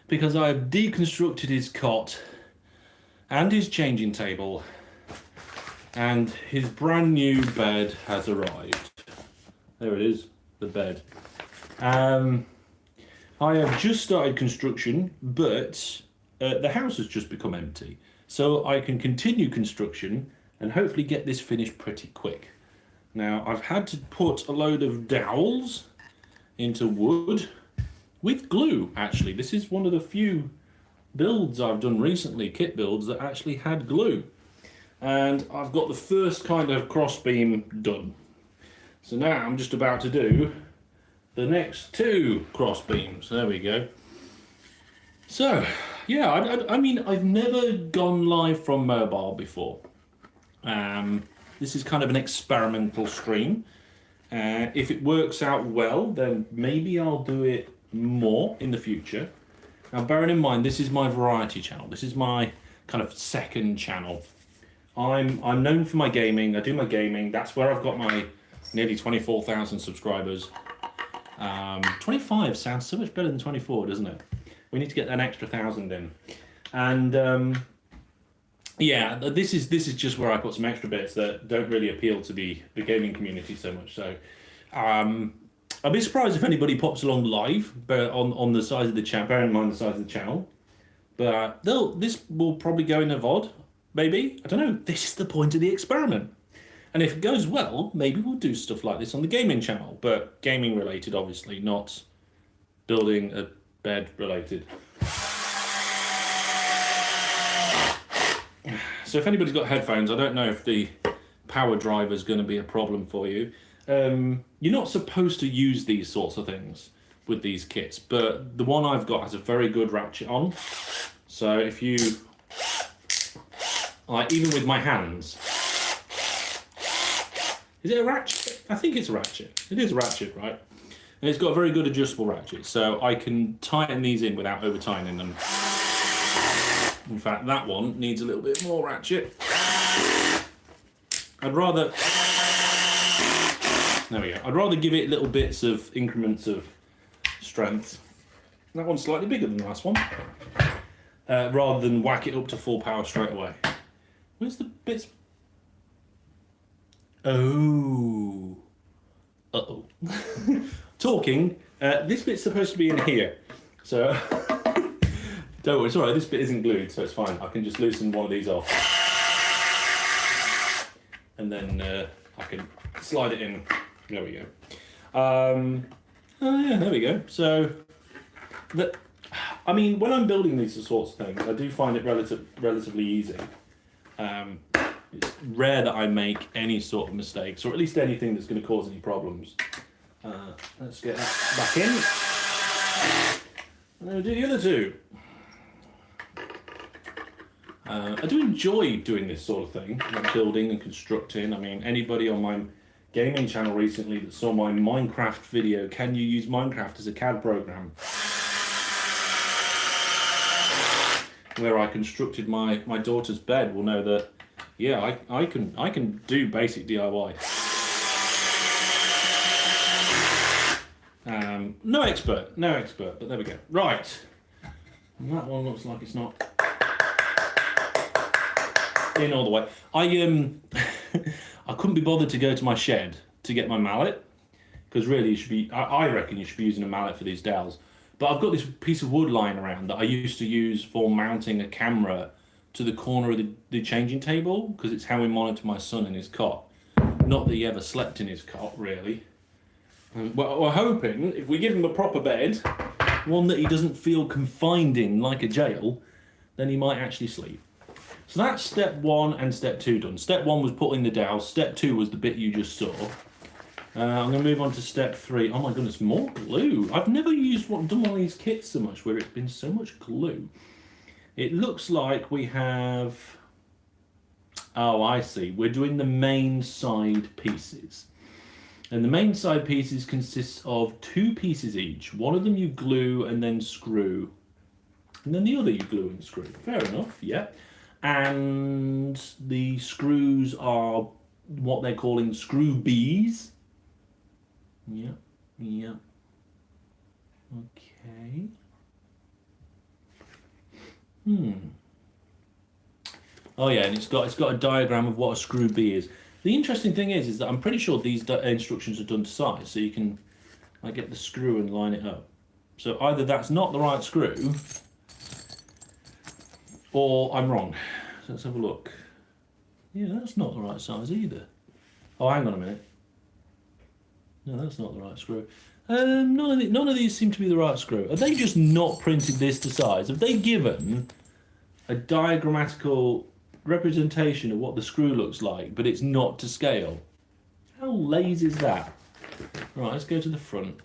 because I've deconstructed his cot and his changing table, and his brand new bed has arrived. There it is, the bed. I have just started construction, but the house has just become empty. So I can continue construction and hopefully get this finished pretty quick. Now, I've had to put a load of dowels into wood with glue, actually. This is one of the few builds I've done recently, kit builds, that actually had glue. And I've got the first kind of crossbeam done. So now I'm just about to do the next two crossbeams. There we go. So, yeah, I mean, I've never gone live from mobile before. This is kind of an experimental stream. If it works out well, then maybe I'll do it more in the future. Now, bearing in mind, this is my variety channel. This is my kind of second channel. I'm known for my gaming. I do my gaming. That's where I've got my nearly 24,000 subscribers. 25 sounds so much better than 24, doesn't it? We need to get an extra 1,000 in. And yeah, this is just where I put some extra bits that don't really appeal to the gaming community so much. So I'd be surprised if anybody pops along live, but on the size of the channel. Bear in mind the size of the channel. But this will probably go in a VOD, maybe. I don't know. This is the point of the experiment. And if it goes well, maybe we'll do stuff like this on the gaming channel, but gaming related, obviously, not building a bed related. So if anybody's got headphones, I don't know if the power driver is going to be a problem for you. You're not supposed to use these sorts of things with these kits, but the one I've got has a very good ratchet on. So if you, like, even with my hands, is it a ratchet? I think it's a ratchet. It is a ratchet, right? And it's got a very good adjustable ratchet, so I can tighten these in without over tightening them. In fact, that one needs a little bit more ratchet. I'd rather give it little bits of increments of strength. That one's slightly bigger than the last one. Rather than whack it up to full power straight away. Where's the bits? Oh. Uh-oh. Talking, this bit's supposed to be in here. So, don't worry, it's alright, this bit isn't glued, so it's fine. I can just loosen one of these off. And then I can slide it in. There we go. Oh yeah, there we go. So, I mean, when I'm building these sorts of things, I do find it relatively easy. It's rare that I make any sort of mistakes, or at least anything that's going to cause any problems. Let's get that back in. And then we'll do the other two. I do enjoy doing this sort of thing, like building and constructing. I mean, anybody on my gaming channel recently that saw my Minecraft video, can you use Minecraft as a CAD program? Where I constructed my daughter's bed will know that, yeah, I can do basic DIY. No expert, but there we go. Right, and that one looks like it's not in all the way. I couldn't be bothered to go to my shed to get my mallet, because really you should be, I reckon you should be using a mallet for these dowels. But I've got this piece of wood lying around that I used to use for mounting a camera to the corner of the changing table, because it's how we monitor my son in his cot. Not that he ever slept in his cot, really. Well, we're hoping if we give him a proper bed, one that he doesn't feel confined in like a jail, then he might actually sleep. So that's step 1 and step 2 done. Step 1 was putting the dowel. Step 2 was the bit you just saw. I'm going to move on to step 3. Oh my goodness, more glue. I've never done one of these kits so much where it's been so much glue. It looks like we have... Oh, I see. We're doing the main side pieces. And the main side pieces consists of 2 pieces each. One of them you glue and then screw. And then the other you glue and screw. Fair enough, yeah. And the screws are what they're calling screw bees. Yeah. Okay. Oh yeah, and it's got a diagram of what a screw B is. The interesting thing is that I'm pretty sure these instructions are done to size, so you can like get the screw and line it up. So either that's not the right screw, or I'm wrong. So let's have a look. Yeah, that's not the right size either. Oh, hang on a minute. No, that's not the right screw. None of these seem to be the right screw. Have they just not printed this to size? Have they given a diagrammatical representation of what the screw looks like, but it's not to scale? How lazy is that? Right, let's go to the front.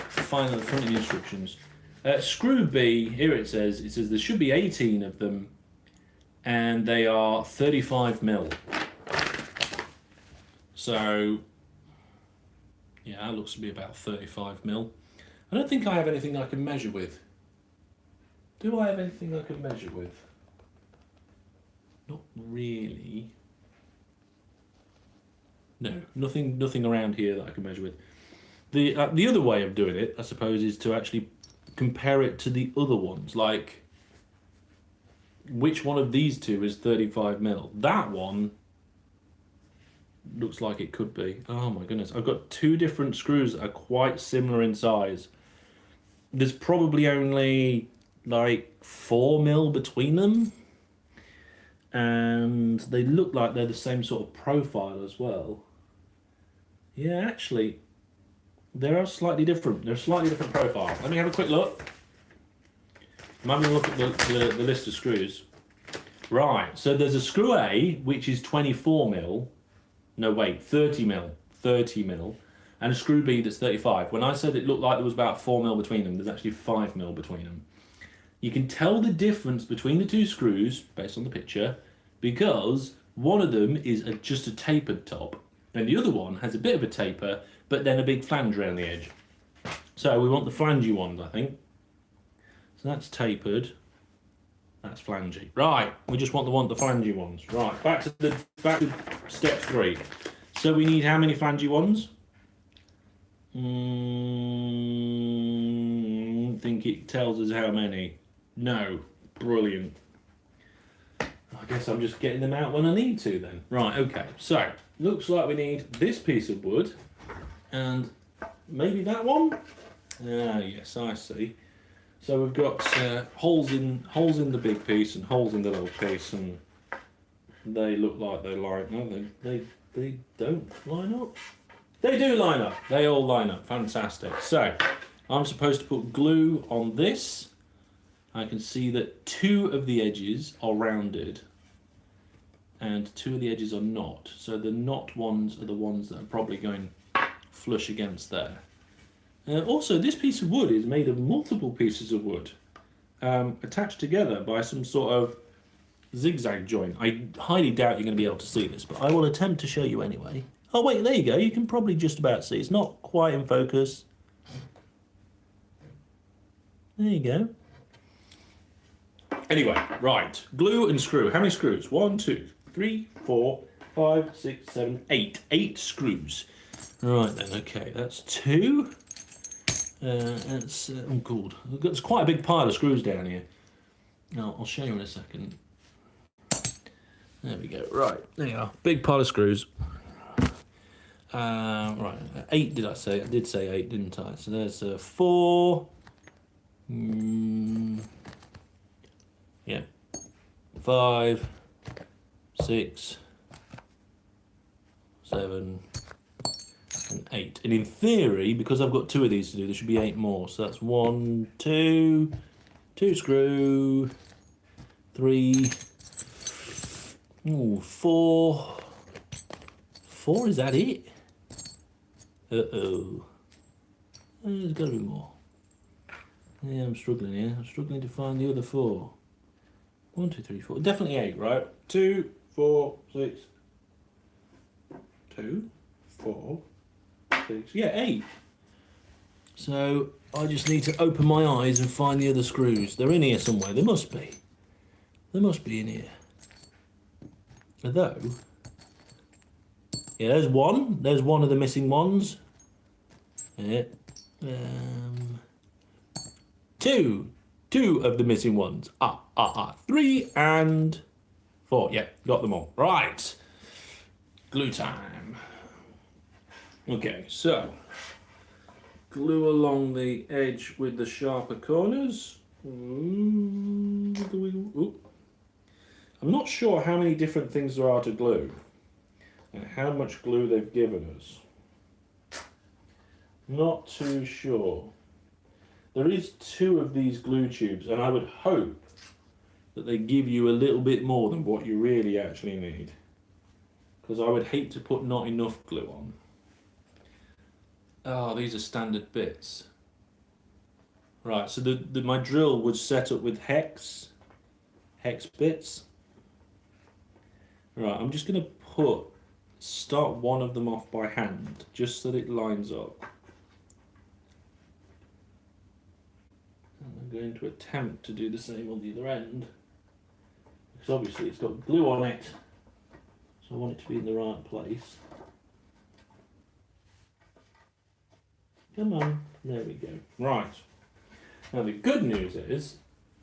Find the front of the instructions. Screw B, here it says there should be 18 of them, and they are 35 mil. So, yeah, that looks to be about 35 mil. I don't think I have anything I can measure with. Do I have anything I can measure with? Not really. No, nothing around here that I can measure with. The other way of doing it, I suppose, is to actually compare it to the other ones. Like, which one of these two is 35 mil? That one looks like it could be. Oh my goodness, I've got two different screws that are quite similar in size. There's probably only like 4 mil between them, and they look like they're the same sort of profile as well. Yeah, actually, they are slightly different. They're a slightly different profile. Let me have a quick look. I'm having a look at the list of screws. Right, so there's a screw A, which is 24 mil. No, wait, 30 mil. 30 mil. And a screw B that's 35. When I said it looked like there was about 4 mil between them, there's actually 5 mil between them. You can tell the difference between the two screws, based on the picture, because one of them is just a tapered top, and the other one has a bit of a taper, but then a big flange around the edge. So we want the flangey ones, I think. So that's tapered. That's flangey. Right, we just want the flangey ones. Right, back to step 3. So we need how many flangey ones? I think it tells us how many. No, brilliant. I guess I'm just getting them out when I need to then. Right, okay. So, looks like we need this piece of wood and maybe that one? Ah, yes, I see. So we've got holes in the big piece and holes in the little piece, and they look like they line. No, they don't line up. They do line up. They all line up. Fantastic. So I'm supposed to put glue on this. I can see that 2 of the edges are rounded and 2 of the edges are not. So the not ones are the ones that are probably going flush against there. Also, this piece of wood is made of multiple pieces of wood attached together by some sort of zigzag joint. I highly doubt you're going to be able to see this, but I will attempt to show you anyway. Oh wait, there you go. You can probably just about see. It's not quite in focus. There you go. Anyway, right. Glue and screw. How many screws? 1, 2, 3, 4, 5, 6, 7, 8. 8 screws. Right then, okay. That's 2. That's oh god. There's quite a big pile of screws down here. Now, I'll show you in a second. There we go. Right, there you are. Big pile of screws. Right, 8 did I say? I did say 8, didn't I? So there's 4. Yeah. 5, 6, 7, and 8. And in theory, because I've got 2 of these to do, there should be 8 more. So that's 1, 2, 2 screw, 3, 4. 4, is that it? Uh-oh. There's got to be more. Yeah, I'm struggling here. I'm struggling to find the other 4. 1, 2, 3, 4. Definitely 8, right? 2, 4, 6. 2, 4, 6. Yeah, 8. So I just need to open my eyes and find the other screws. They're in here somewhere. They must be. They must be in here. Although, yeah, there's one. There's one of the missing ones. Yeah. 2. 2 of the missing ones. 3 and 4. Yeah, got them all. Right. Glue time. Okay, so glue along the edge with the sharper corners. Ooh. I'm not sure how many different things there are to glue and how much glue they've given us. Not too sure. There is 2 of these glue tubes, and I would hope that they give you a little bit more than what you really actually need, because I would hate to put not enough glue on. Oh, these are standard bits. Right, so my drill was set up with hex bits. Right, I'm just going to start one of them off by hand, just so that it lines up. And I'm going to attempt to do the same on the other end, because obviously it's got glue on it, so I want it to be in the right place. Come on, there we go. Right, now the good news is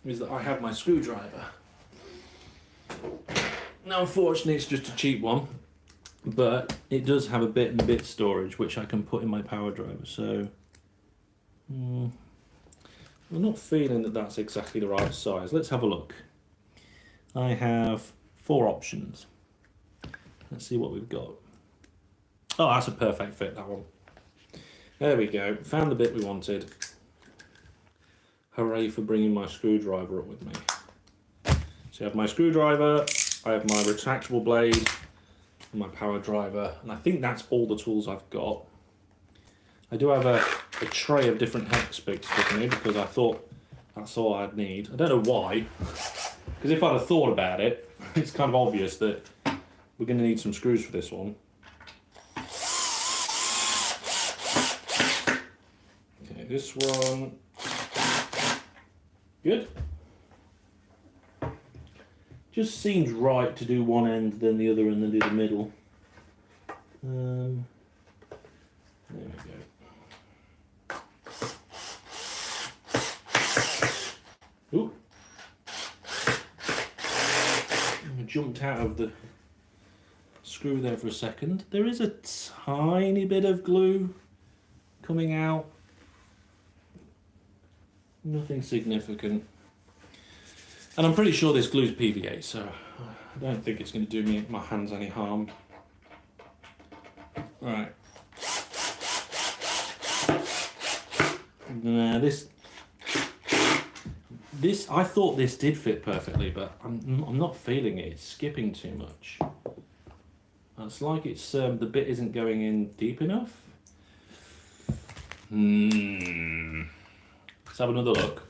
that I have my screwdriver. Now unfortunately it's just a cheap one, but it does have a bit and bit storage which I can put in my power driver, so I'm not feeling that that's exactly the right size. Let's have a look. I have 4 options. Let's see what we've got. Oh, that's a perfect fit, that one. There we go, found the bit we wanted. Hooray for bringing my screwdriver up with me. So I have my screwdriver, I have my retractable blade, and my power driver, and I think that's all the tools I've got. I do have a tray of different hex bits with me because I thought that's all I'd need. I don't know why, because if I'd have thought about it, it's kind of obvious that we're going to need some screws for this one. Okay, this one, good. Just seems right to do one end, then the other, and then do the middle. There we go. Ooh. I jumped out of the screw there for a second. There is a tiny bit of glue coming out. Nothing significant. And I'm pretty sure this glue's PVA, so I don't think it's going to do my hands any harm. Right. Nah, this I thought this did fit perfectly, but I'm not feeling it. It's skipping too much. It's like it's the bit isn't going in deep enough. Let's have another look.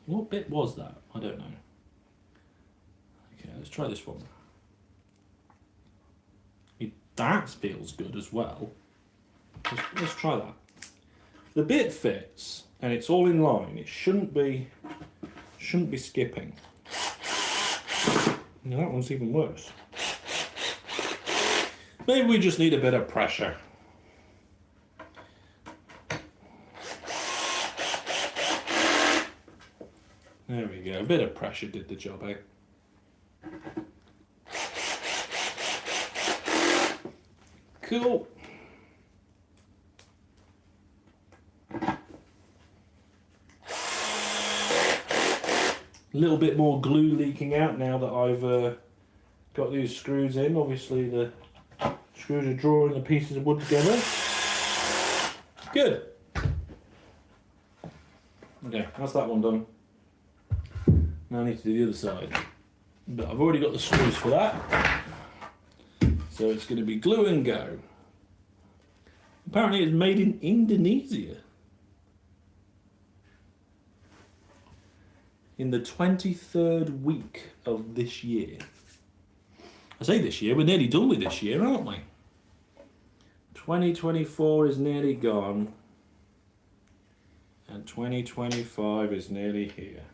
What bit was that? I don't know. Okay, let's try this one. That feels good as well. Let's try that. The bit fits and it's all in line. It shouldn't be skipping. Now that one's even worse. Maybe we just need a bit of pressure. There we go, a bit of pressure did the job, eh? Cool. A little bit more glue leaking out now that I've got these screws in. Obviously the screws are drawing the pieces of wood together. Good. Okay, that's that one done. Now I need to do the other side. But I've already got the screws for that. So it's going to be glue and go. Apparently it's made in Indonesia. In the 23rd week of this year. I say this year, we're nearly done with this year, aren't we? 2024 is nearly gone. And 2025 is nearly here.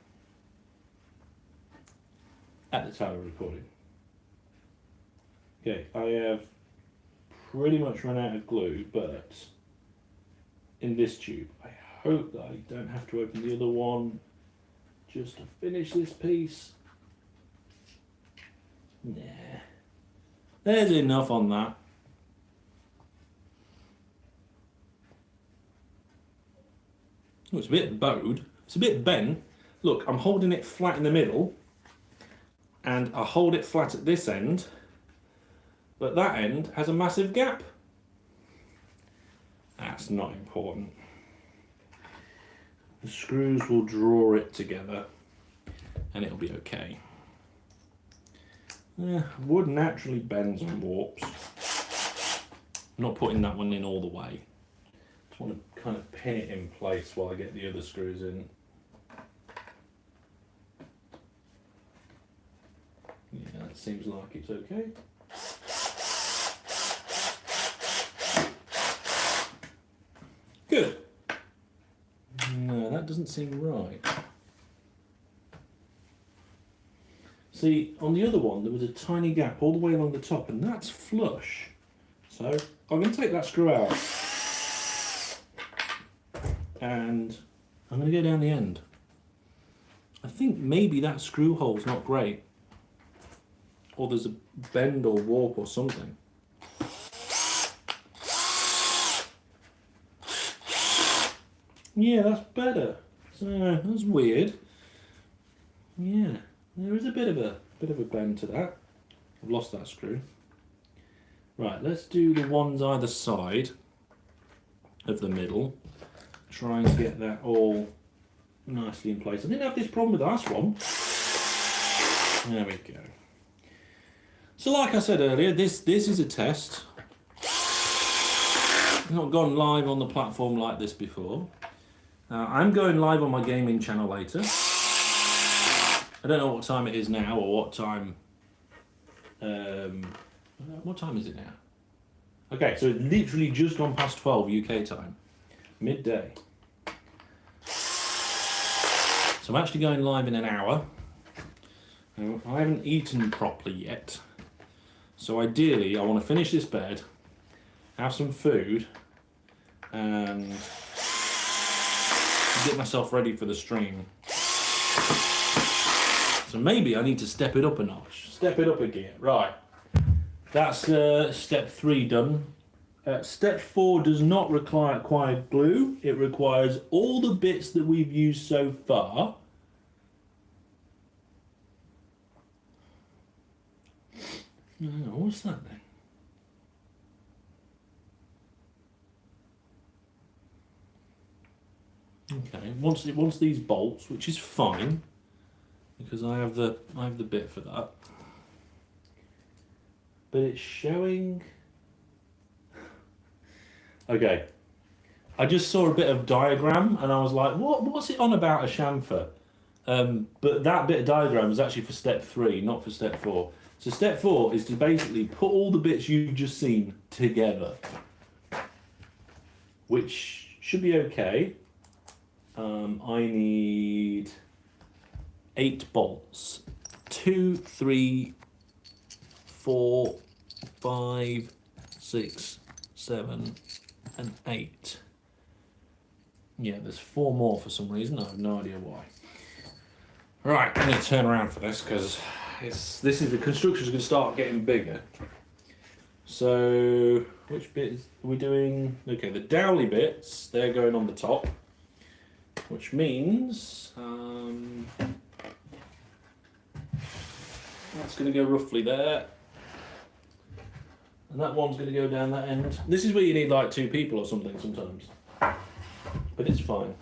At the time of recording. Okay, I have pretty much run out of glue, but in this tube, I hope that I don't have to open the other one just to finish this piece. Nah. There's enough on that. Oh, it's a bit bowed. It's a bit bent. Look, I'm holding it flat in the middle, and I hold it flat at this end, but that end has a massive gap. That's not important. The screws will draw it together, and it'll be okay. Wood naturally bends and warps. I'm not putting that one in all the way. Just want to kind of pin it in place while I get the other screws in. Yeah, that seems like it's okay. Good. No, that doesn't seem right. See, on the other one there was a tiny gap all the way along the top, and that's flush. So I'm going to take that screw out, and I'm going to go down the end. I think maybe that screw hole's not great, or there's a bend or warp or something. Yeah, that's better. So that's weird. Yeah, there is a bit of a bend to that. I've lost that screw. Right, let's do the ones either side of the middle. Try and get that all nicely in place. I didn't have this problem with the last one. There we go. So like I said earlier, this is a test. I've not gone live on the platform like this before. I'm going live on my gaming channel later. I don't know what time it is now, or what time is it now? Okay, so it's literally just gone past 12 UK time. Midday. So I'm actually going live in an hour. I haven't eaten properly yet. So ideally, I want to finish this bed, have some food, and get myself ready for the stream. So maybe I need to step it up a notch. Step it up a gear. Right. That's step 3 done. Step 4 does not require glue. It requires all the bits that we've used so far. Oh, what's that then? Okay, once these bolts, which is fine, because I have the bit for that. But it's showing. Okay, I just saw a bit of diagram and I was like, what's it on about a chamfer? But that bit of diagram is actually for step 3, not for step 4. So step 4 is to basically put all the bits you've just seen together, which should be okay. I need 8 bolts. 2, 3, 4, 5, 6, 7, and 8. Yeah, there's 4 more for some reason. I have no idea why. Right, I'm going to turn around for this because the construction's going to start getting bigger. So, which bit are we doing? Okay, the dowly bits, they're going on the top, which means that's going to go roughly there. And that one's going to go down that end. This is where you need like 2 people or something sometimes. But it's fine.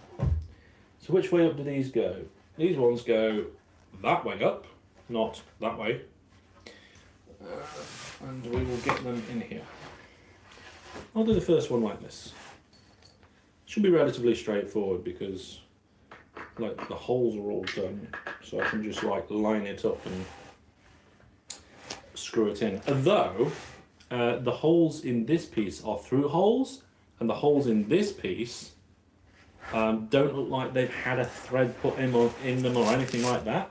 So which way up do these go? These ones go that way up, not that way. And we will get them in here. I'll do the first one like this. Should be relatively straightforward because like the holes are all done. So I can just like line it up and screw it in. Although the holes in this piece are through holes, and the holes in this piece don't look like they've had a thread put in them or anything like that.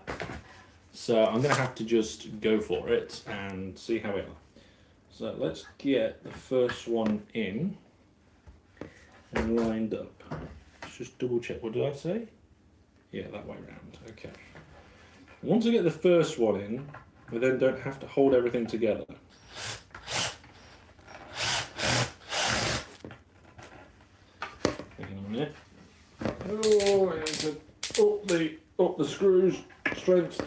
So I'm going to have to just go for it and see how it goes. So let's get the first one in and lined up. just double check. What did I say? Yeah, that way round. Okay. Once I get the first one in, we then don't have to hold everything together. Hang on a minute. Oh, up the screws, strength.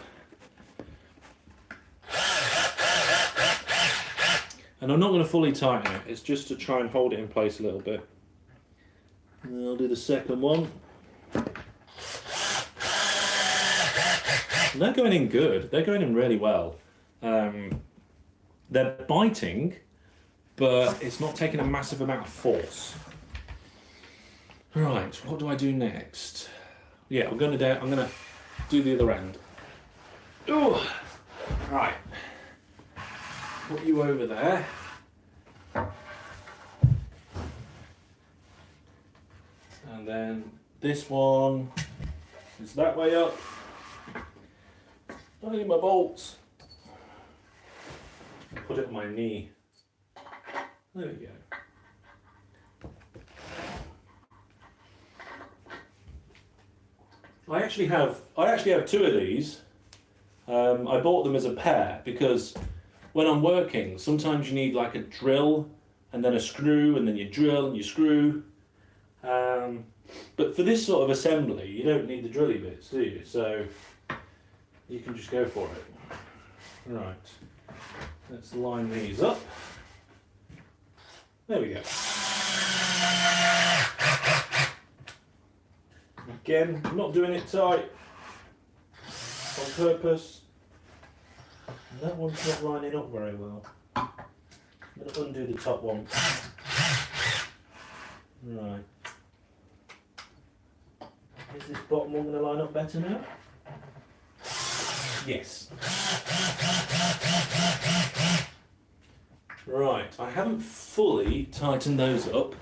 And I'm not going to fully tighten it, it's just to try and hold it in place a little bit. And I'll do the second one. And they're going in good, they're going in really well. They're biting, but it's not taking a massive amount of force. Right, what do I do next? Yeah, I'm gonna do the other end. Oh, right. Put you over there. And then this one is that way up. I need my bolts. Put it on my knee. There we go. I actually have two of these. I bought them as a pair because when I'm working, sometimes you need like a drill and then a screw, and then you drill and you screw. But for this sort of assembly, you don't need the drilly bits, do you? So you can just go for it. Right, let's line these up. There we go. Again, I'm not doing it tight on purpose. And that one's not lining up very well. I'm going to undo the top one. Right. Is this bottom one going to line up better now? Yes. Right, I haven't fully tightened those up,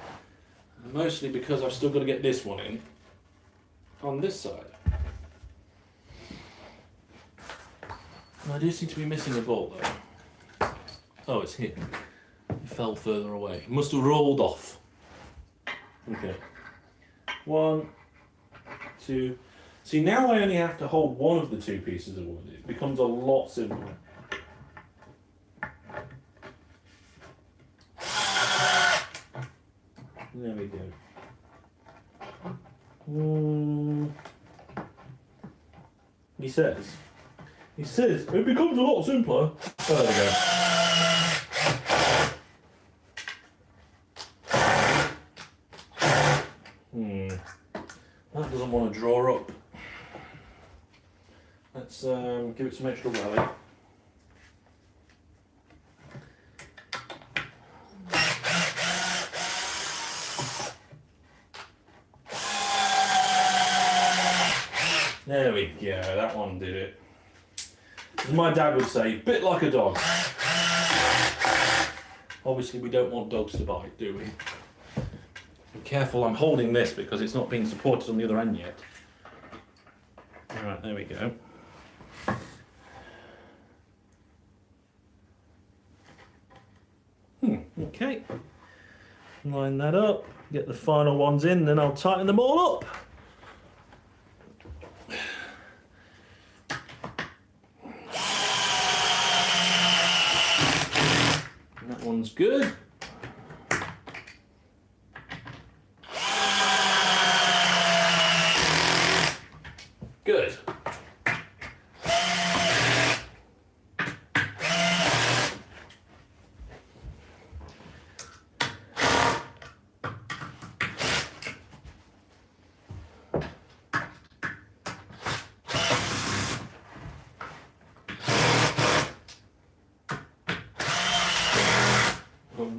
mostly because I've still got to get this one in on this side. I do seem to be missing a bolt though. Oh, it's here. It fell further away. It must have rolled off. Okay. 1, 2. See, now I only have to hold one of the two pieces of wood. It becomes a lot simpler. There we go. He says it becomes a lot simpler. Oh, there we go. That doesn't want to draw up. Let's give it some extra rally. There we go, that one did it. As my dad would say, bit like a dog. Obviously we don't want dogs to bite, do we? Be careful, I'm holding this because it's not being supported on the other end yet. Alright, there we go. Okay. Line that up, get the final ones in, then I'll tighten them all up. That one's good. Good.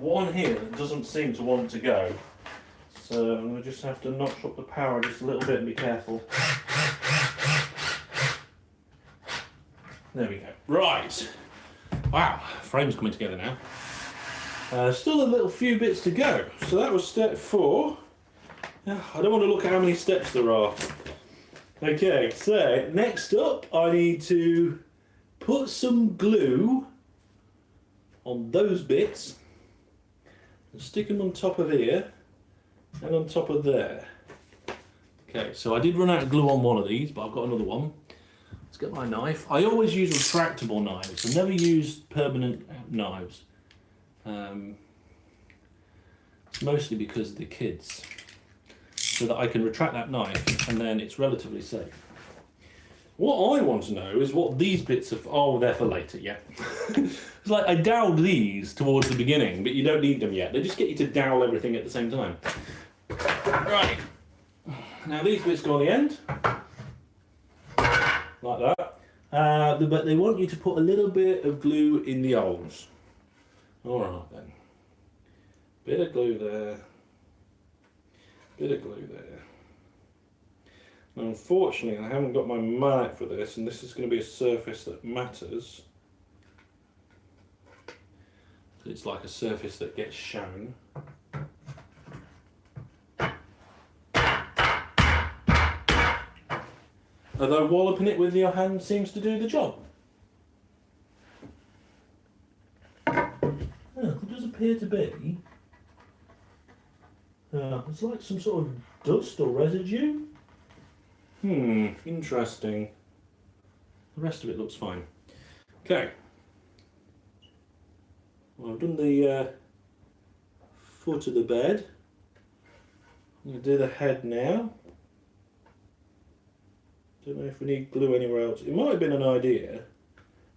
One here that doesn't seem to want to go, so I'm going to just have to notch up the power just a little bit and be careful. There we go. Right. Wow, frame's coming together now. Still a little few bits to go. So that was step 4. I don't want to look at how many steps there are. Okay, so next up I need to put some glue on those bits and stick them on top of here and on top of there. Okay, so I did run out of glue on one of these, but I've got another one. Let's get my knife. I always use retractable knives. I never use permanent knives. It's mostly because of the kids, so that I can retract that knife and then it's relatively safe. What I want to know is what these bits of... Oh, they're for later, yeah. It's like I dowled these towards the beginning, but you don't need them yet. They just get you to dowel everything at the same time. Right. Now these bits go on the end. Like that. But they want you to put a little bit of glue in the holes. Alright then. Bit of glue there. Bit of glue there. Now, unfortunately, I haven't got my mallet for this, and this is going to be a surface that matters. It's like a surface that gets shown. Although walloping it with your hand seems to do the job. Oh, it does appear to be. It's like some sort of dust or residue. Interesting. The rest of it looks fine. Okay. Well, I've done the foot of the bed. I'm going to do the head now. Don't know if we need glue anywhere else. It might have been an idea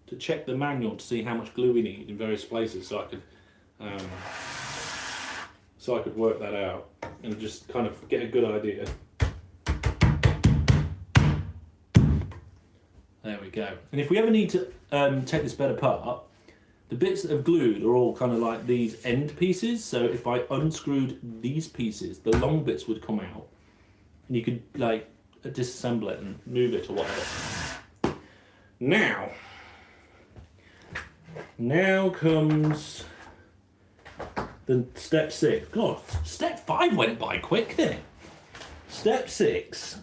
to check the manual to see how much glue we need in various places, so I could work that out and just kind of get a good idea. There we go. And if we ever need to take this bed apart, the bits that have glued are all kind of like these end pieces. So if I unscrewed these pieces, the long bits would come out, and you could like disassemble it and move it or whatever. Now comes the step 6. God, step 5 went by quick, didn't it? Step 6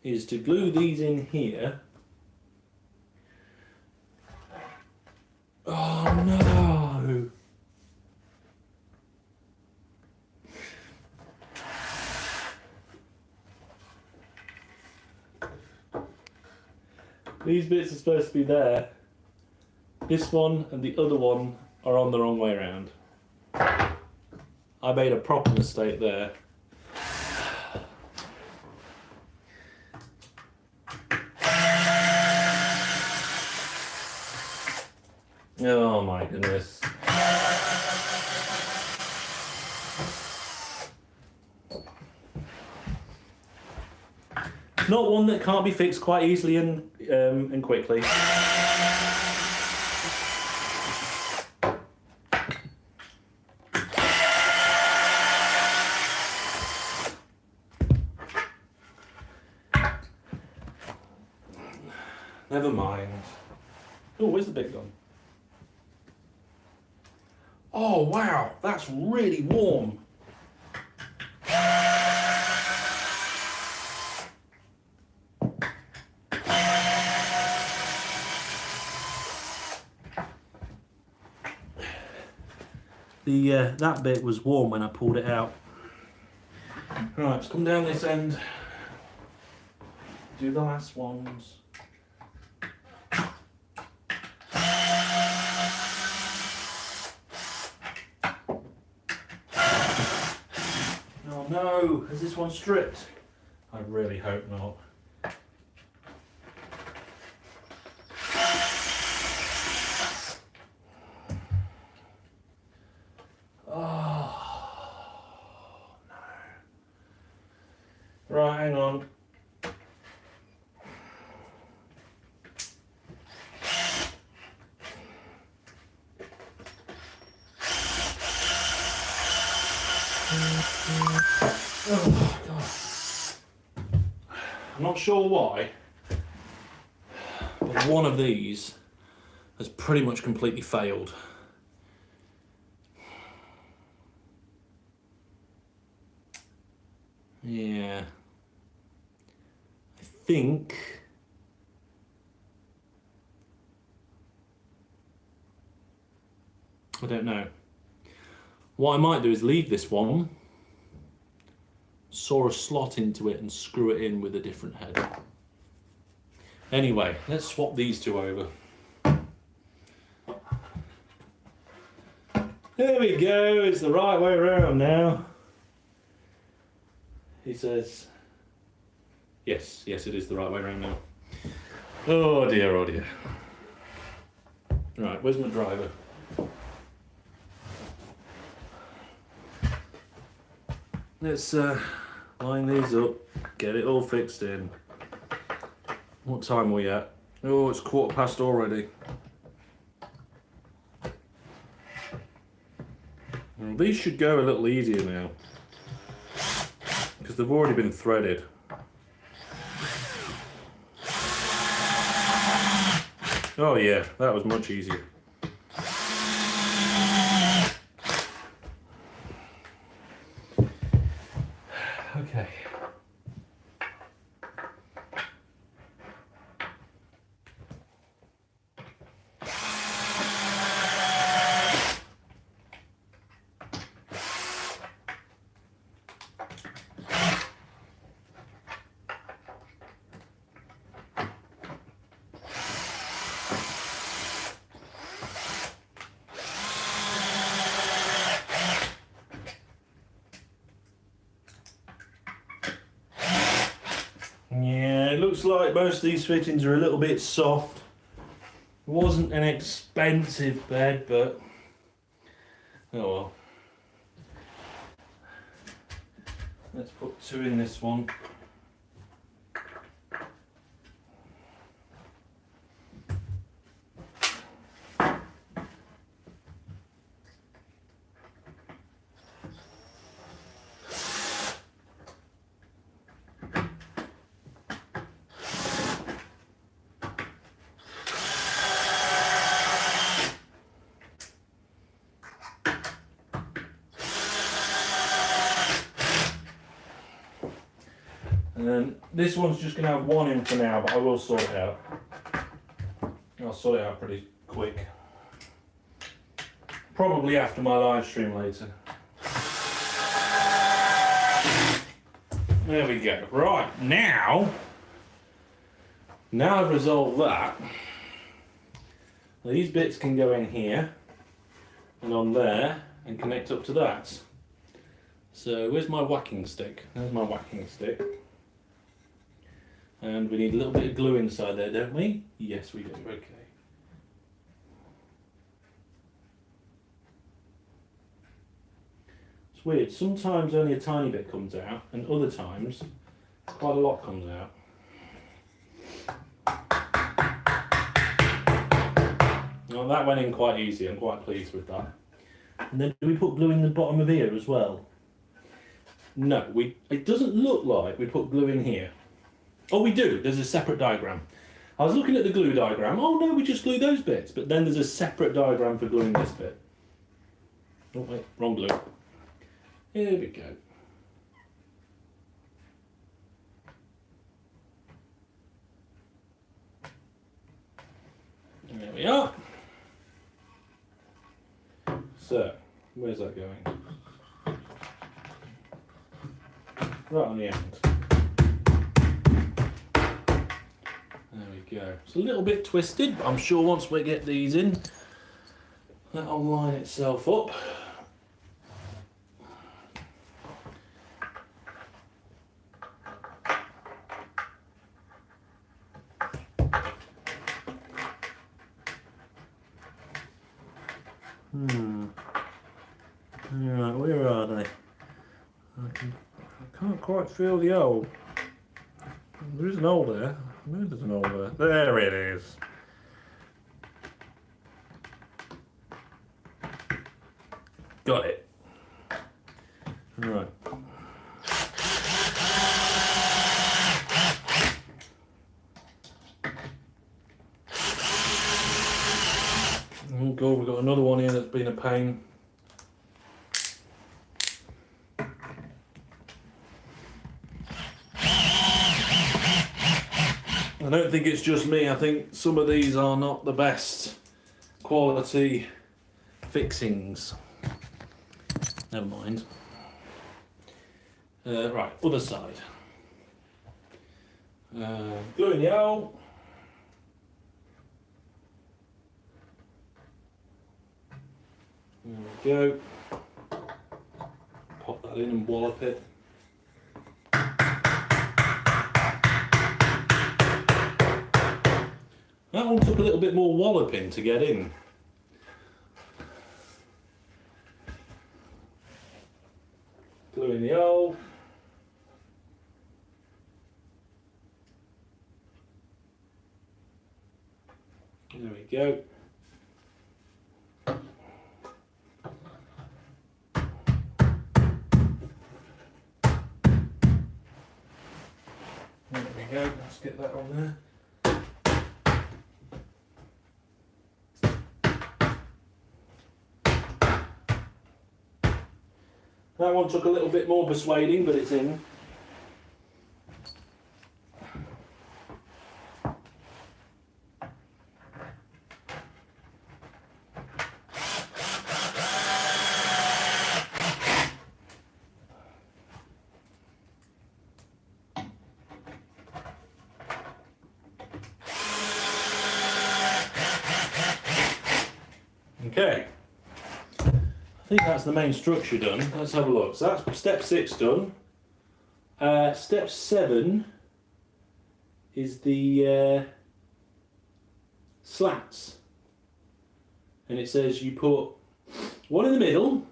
is to glue these in here. Oh no! These bits are supposed to be there. This one and the other one are on the wrong way around. I made a proper mistake there. Oh my goodness. Not one that can't be fixed quite easily and quickly. Never mind. Oh, where's the big gun? Oh wow, that's really warm. That bit was warm when I pulled it out. Right, let's come down this end. Do the last ones. Oh no, is this one stripped? I really hope not. Right, hang on. Oh, God. I'm not sure why, but one of these has pretty much completely failed. Yeah. I think I don't know. What I might do is leave this one saw a slot into it and screw it in with a different head. Anyway, let's swap these two over. There we go, it's the right way around now. He says, yes, it is the right way around now. Oh dear, oh dear. Right, where's my driver? Let's line these up, get it all fixed in. What time are we at? Oh, it's 1:15 already. Well, these should go a little easier now, because they've already been threaded. Oh yeah, that was much easier. Okay. Yeah, it looks like most of these fittings are a little bit soft. It wasn't an expensive bed, but oh well. Let's put 2 in this one. And then this one's just going to have 1 in for now, but I will sort it out. I'll sort it out pretty quick. Probably after my live stream later. There we go. Right, now I've resolved that, these bits can go in here and on there and connect up to that. So where's my whacking stick? There's my whacking stick. And we need a little bit of glue inside there, don't we? Yes, we do. Okay. It's weird. Sometimes only a tiny bit comes out, and other times quite a lot comes out. Well, that went in quite easy. I'm quite pleased with that. And then do we put glue in the bottom of here as well? No, it doesn't look like we put glue in here. Oh, we do. There's a separate diagram. I was looking at the glue diagram. Oh no, we just glue those bits. But then there's a separate diagram for gluing this bit. Oh wait, wrong glue. Here we go. There we are. So, where's that going? Right on the end. There we go. It's a little bit twisted, but I'm sure once we get these in, that'll line itself up. Right, where are they? I can't quite feel the hole. There is an hole there. There's an hole there. There it is. Got it. Right. Oh god, we've got another one here that's been a pain. I don't think it's just me, I think some of these are not the best quality fixings. Never mind. Right, other side. Glue in the hole. There we go. Pop that in and wallop it. That one took a little bit more walloping to get in. Glue in the hole. There we go. There we go, let's get that on there. That one took a little bit more persuading, but it's in. Okay. I think that's the main structure done. Let's have a look. So that's step 6 done. Step 7 is the slats. And it says you put one in the middle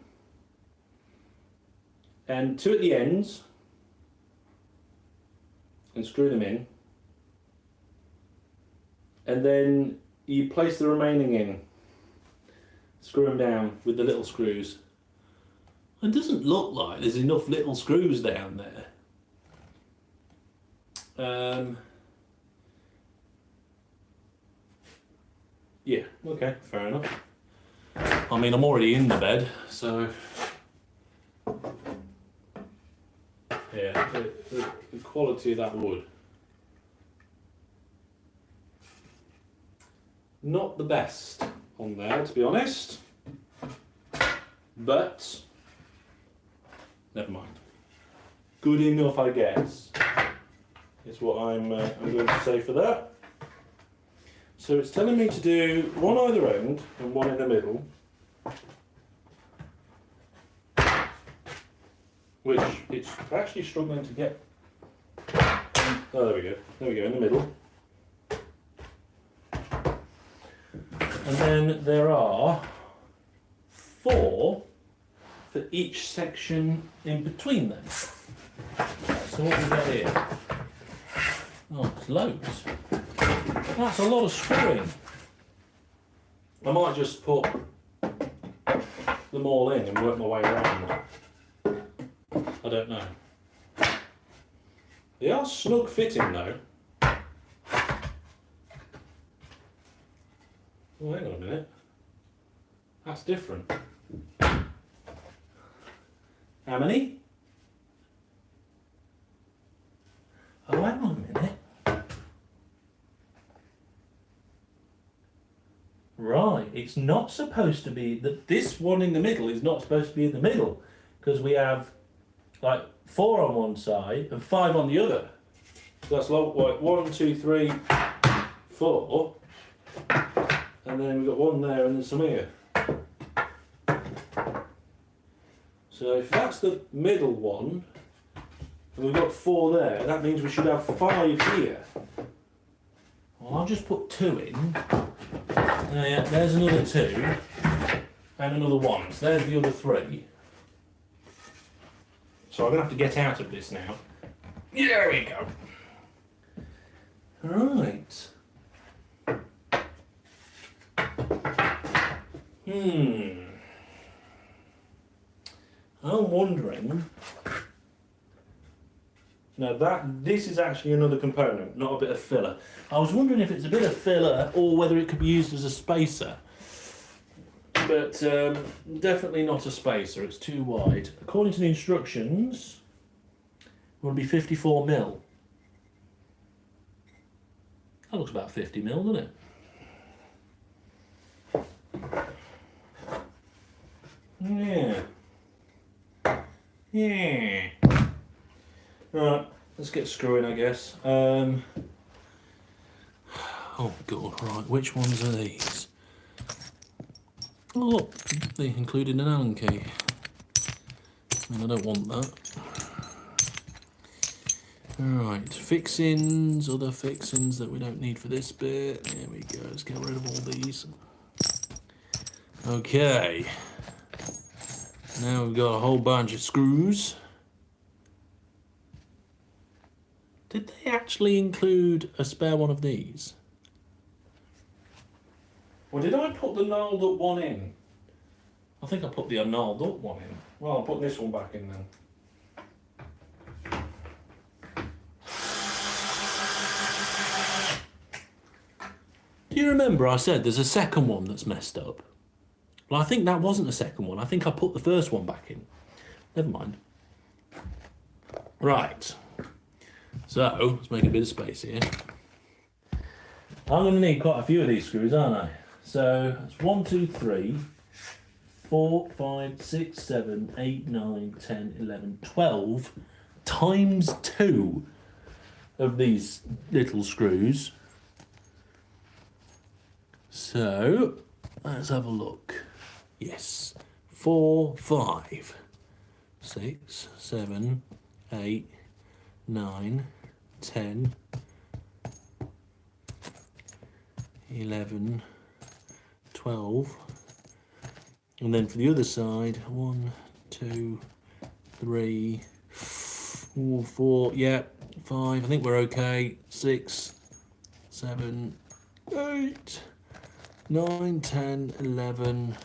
and 2 at the ends and screw them in. And then you place the remaining in. Screw them down with the little screws. It doesn't look like there's enough little screws down there. Yeah, okay, fair enough. I mean, I'm already in the bed, so yeah, the quality of that wood, not the best on there, to be honest, but never mind. Good enough, I guess, is what I'm going to say for that. So it's telling me to do one either end and one in the middle, which it's actually struggling to get. Oh, there we go. There we go, in the middle. And then there are 4 for each section in between them. So what we got here? Oh, it's loads. That's a lot of screwing. I might just put them all in and work my way around. I don't know. They are snug fitting though. Oh, hang on a minute. That's different. How many? Oh, hang on a minute. Right, it's not supposed to be that this one in the middle is not supposed to be in the middle, because we have like 4 on one side and 5 on the other. So that's like 1, 2, 3, 4. And then we've got 1 there and then some here. So if that's the middle one, and we've got 4 there, that means we should have 5 here. Well, I'll just put 2 in. Yeah, there's another 2, and another 1. So there's the other 3. So I'm going to have to get out of this now. Yeah, there we go. Right. I'm wondering. Now this is actually another component, not a bit of filler. I was wondering if it's a bit of filler or whether it could be used as a spacer. But definitely not a spacer, it's too wide. According to the instructions, it would be 54mm. That looks about 50mm, doesn't it? Yeah. Yeah. Right, let's get screwing, I guess. Oh god, right, which ones are these? Oh look, they included an Allen key. I mean, I don't want that. Alright, fixings, other fixings that we don't need for this bit. There we go, let's get rid of all these. Okay. Now we've got a whole bunch of screws. Did they actually include a spare one of these? Or did I put the gnarled up one in? I think I put the gnarled up one in. Well, I'm putting this one back in then. Do you remember I said there's a second one that's messed up? Well, I think that wasn't the second one. I think I put the first one back in. Never mind. Right. So, let's make a bit of space here. I'm going to need quite a few of these screws, aren't I? So, it's 1, 2, 3, 4, 5, 6, 7, 8, 9, 10, 11, 12 times 2 of these little screws. So, let's have a look. Yes. 4, 5, 6, 7, 8, 9, 10, 11, 12. And then for the other side, 1, 2, 3, 4, yeah, 5. I think we're okay. 6, 7, 8, 9, 10, 11.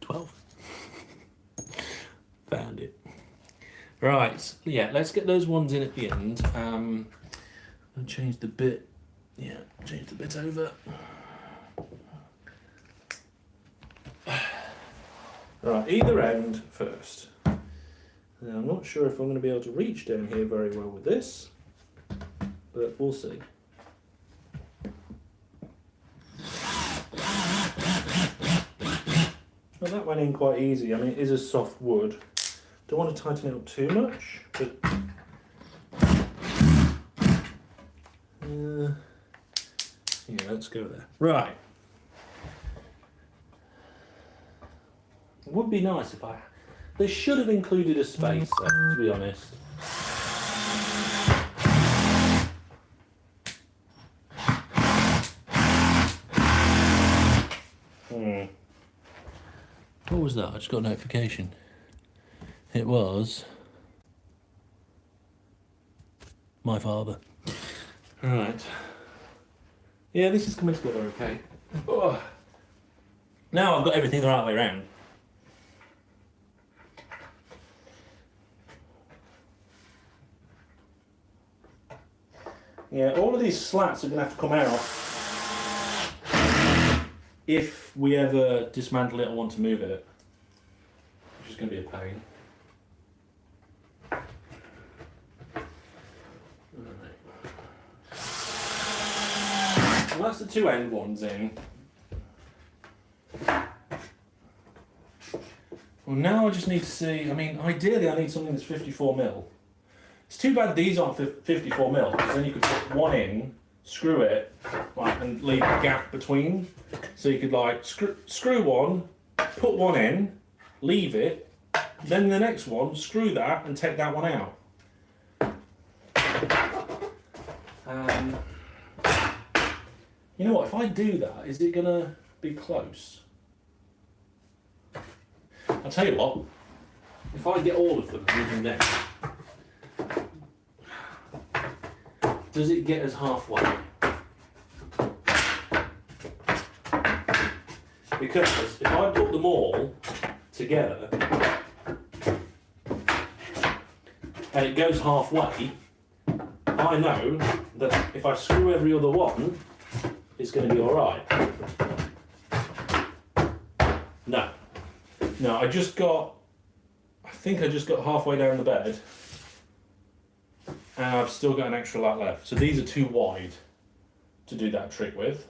12. Found it. Right, yeah, let's get those ones in at the end. I'll change the bit. Yeah, change the bit over. Right, either end first. Now, I'm not sure if I'm going to be able to reach down here very well with this, but we'll see. Well, that went in quite easy. I mean, it is a soft wood. Don't want to tighten it up too much, but yeah, let's go there. Right. It would be nice if they should have included a spacer, to be honest. What was that? I just got a notification. It was my father. Right. Yeah, this is coming together okay. Oh. Now I've got everything the right way around. Yeah, all of these slats are going to have to come out if we ever dismantle it or want to move it, which is going to be a pain. Well, that's the two end ones in. Well, now I just need to see, I mean, ideally I need something that's 54mm. It's too bad these aren't 54mm, because then you could put one in, screw it, like, and leave a gap between. So you could like screw one, put one in, leave it, then the next one, screw that and take that one out. You know what, if I do that, is it going to be close? I'll tell you what, if I get all of them and leave them down, does it get us halfway? Because if I put them all together and it goes halfway, I know that if I screw every other one, it's going to be alright. No, I think I just got halfway down the bed and I've still got an extra lat left. So these are too wide to do that trick with,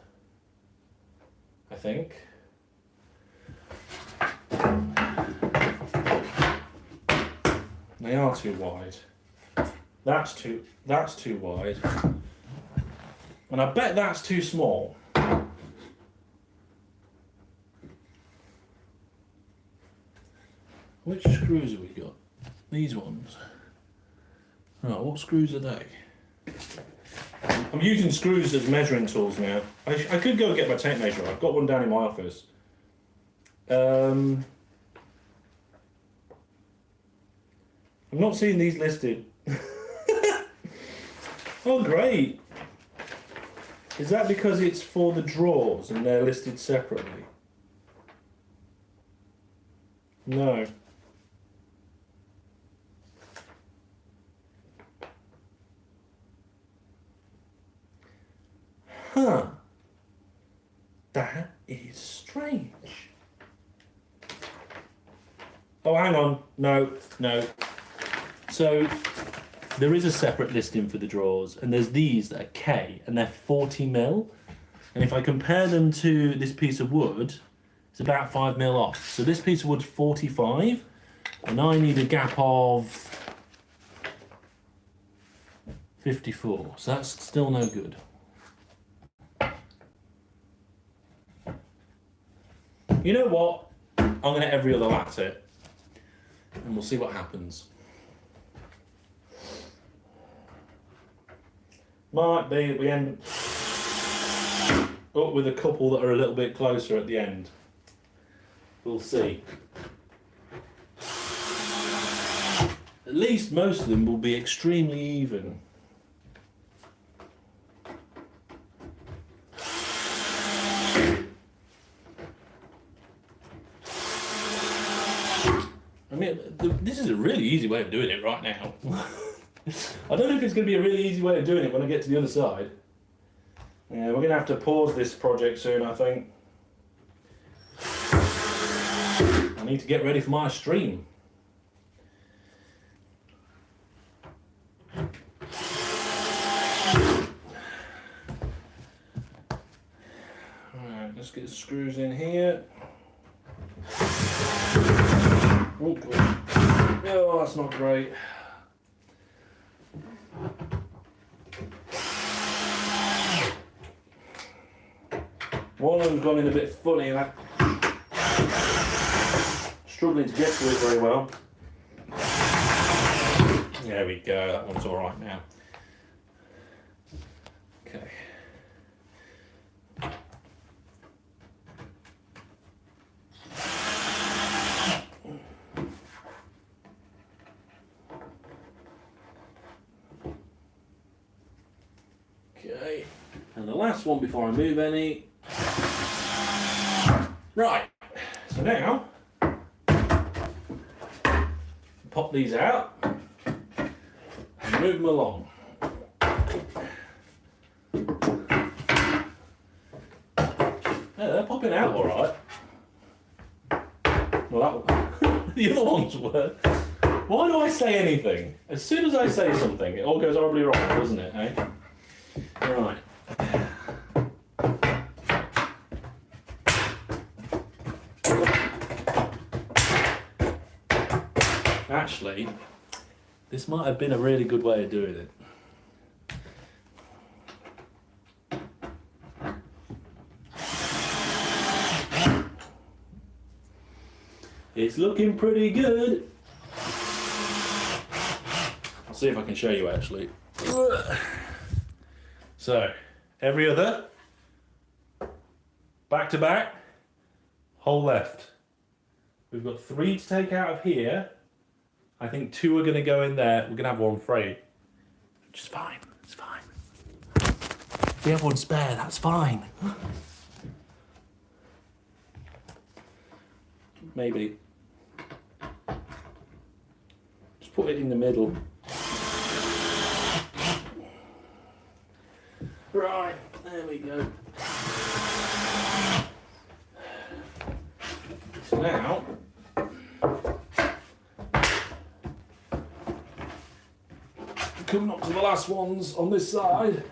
I think. They are too wide. That's too wide. And I bet that's too small. Which screws have we got? These ones. Right, what screws are they? I'm using screws as measuring tools now. I could go and get my tape measure. I've got one down in my office. I'm not seeing these listed. Oh, great. Is that because it's for the drawers and they're listed separately? No. Huh. That is strange. Oh, hang on. No. So, there is a separate listing for the drawers, and there's these that are K, and they're 40mm. And if I compare them to this piece of wood, it's about 5mm off. So this piece of wood's 45, and I need a gap of 54. So that's still no good. You know what? I'm going to every other at it, and we'll see what happens. Might be we end up with a couple that are a little bit closer at the end. We'll see. At least most of them will be extremely even. I mean, this is a really easy way of doing it right now. I don't know if it's going to be a really easy way of doing it when I get to the other side. Yeah, we're going to have to pause this project soon, I think. I need to get ready for my stream. Alright, let's get the screws in here. Oh, God. Oh, that's not great. One of them's gone in a bit funny and I'm struggling to get to it very well. There we go, that one's alright now. Okay. Okay, and the last one before I move any. Right, so now, pop these out and move them along. Yeah, they're popping out all right. Well, that one, the other ones were. Why do I say anything? As soon as I say something, it all goes horribly wrong, doesn't it, eh? Right. Actually, this might have been a really good way of doing it. It's looking pretty good. I'll see if I can show you actually. So, every other, back to back, whole left. We've got 3 to take out of here. I think 2 are going to go in there. We're going to have one free, which is fine. It's fine. We have one spare. That's fine. Maybe. Just put it in the middle. Right, there we go. So now, coming up to the last ones on this side.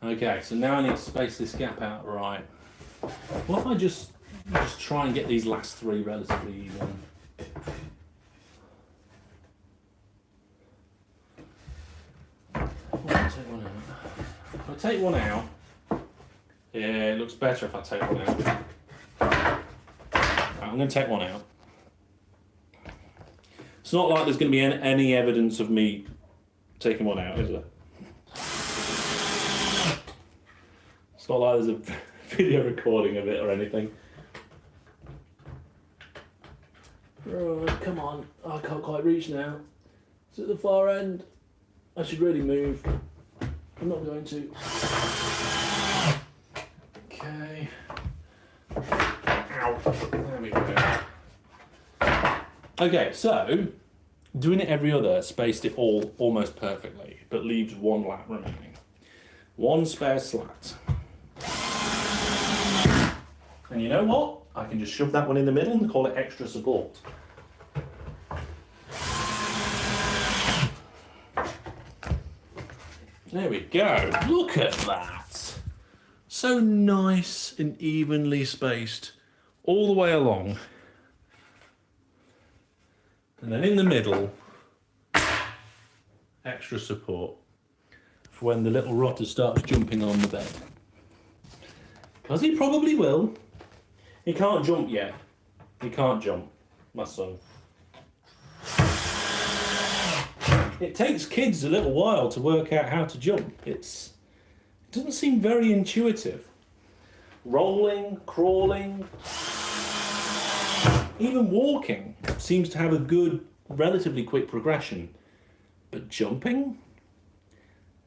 Okay, so now I need to space this gap out right. What if I just Just try and get these last three relatively even. Take one out. If I take one out, yeah, it looks better if I take one out. Right, I'm going to take one out. It's not like there's going to be any evidence of me taking one out, is there? It's not like there's a video recording of it or anything. Right, come on. Oh, I can't quite reach now. It's at the far end. I should really move. I'm not going to. Okay. Ow. There we go. Okay, so doing it every other spaced it all almost perfectly, but leaves one lat remaining. One spare slat. And you know what? I can just shove that one in the middle and call it extra support. There we go. Look at that. So nice and evenly spaced all the way along. And then in the middle, extra support for when the little rotter starts jumping on the bed. Because he probably will. He can't jump yet. He can't jump, my son. It takes kids a little while to work out how to jump. It doesn't seem very intuitive. Rolling, crawling, even walking seems to have a good, relatively quick progression. But jumping?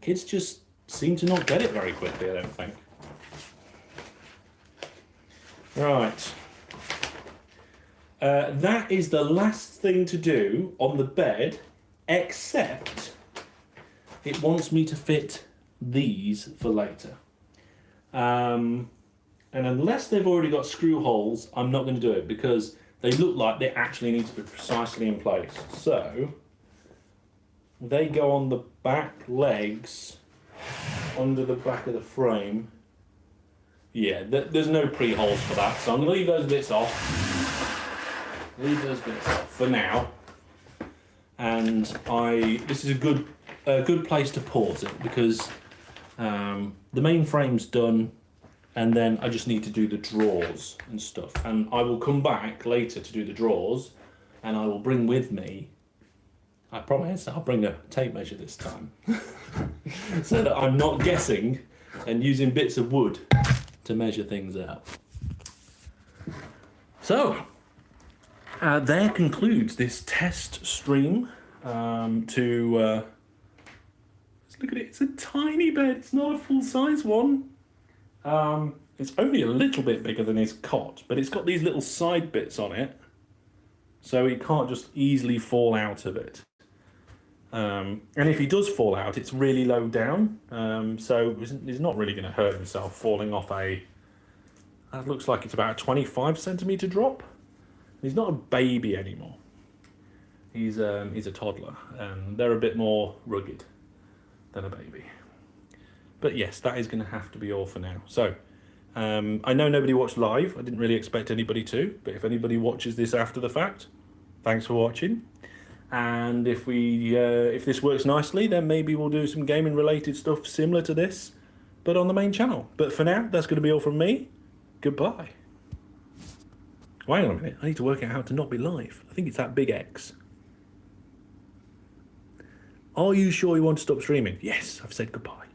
Kids just seem to not get it very quickly, I don't think. Right. That is the last thing to do on the bed, except it wants me to fit these for later. And unless they've already got screw holes, I'm not going to do it because they look like they actually need to be precisely in place. So they go on the back legs under the back of the frame. Yeah, there's no pre-holes for that, so I'm going to leave those bits off. Leave those bits off for now. And this is a good place to pause it because the main frame's done, and then I just need to do the drawers and stuff. And I will come back later to do the drawers, and I will bring with me, I promise, I'll bring a tape measure this time, so that I'm not guessing and using bits of wood to measure things out. So, there concludes this test stream look at it, it's a tiny bed, it's not a full-size one. It's only a little bit bigger than his cot, but it's got these little side bits on it, so he can't just easily fall out of it. And if he does fall out, it's really low down, so he's not really going to hurt himself falling off that looks like it's about a 25 centimetre drop. He's not a baby anymore. He's a toddler, and they're a bit more rugged than a baby. But yes, that is going to have to be all for now. So, I know nobody watched live. I didn't really expect anybody to, but if anybody watches this after the fact, thanks for watching. And if this works nicely, then maybe we'll do some gaming related stuff similar to this, but on the main channel. But for now, that's going to be all from me. Goodbye. Wait on a minute, I need to work out how to not be live. I think it's that big X. Are you sure you want to stop streaming? Yes, I've said goodbye.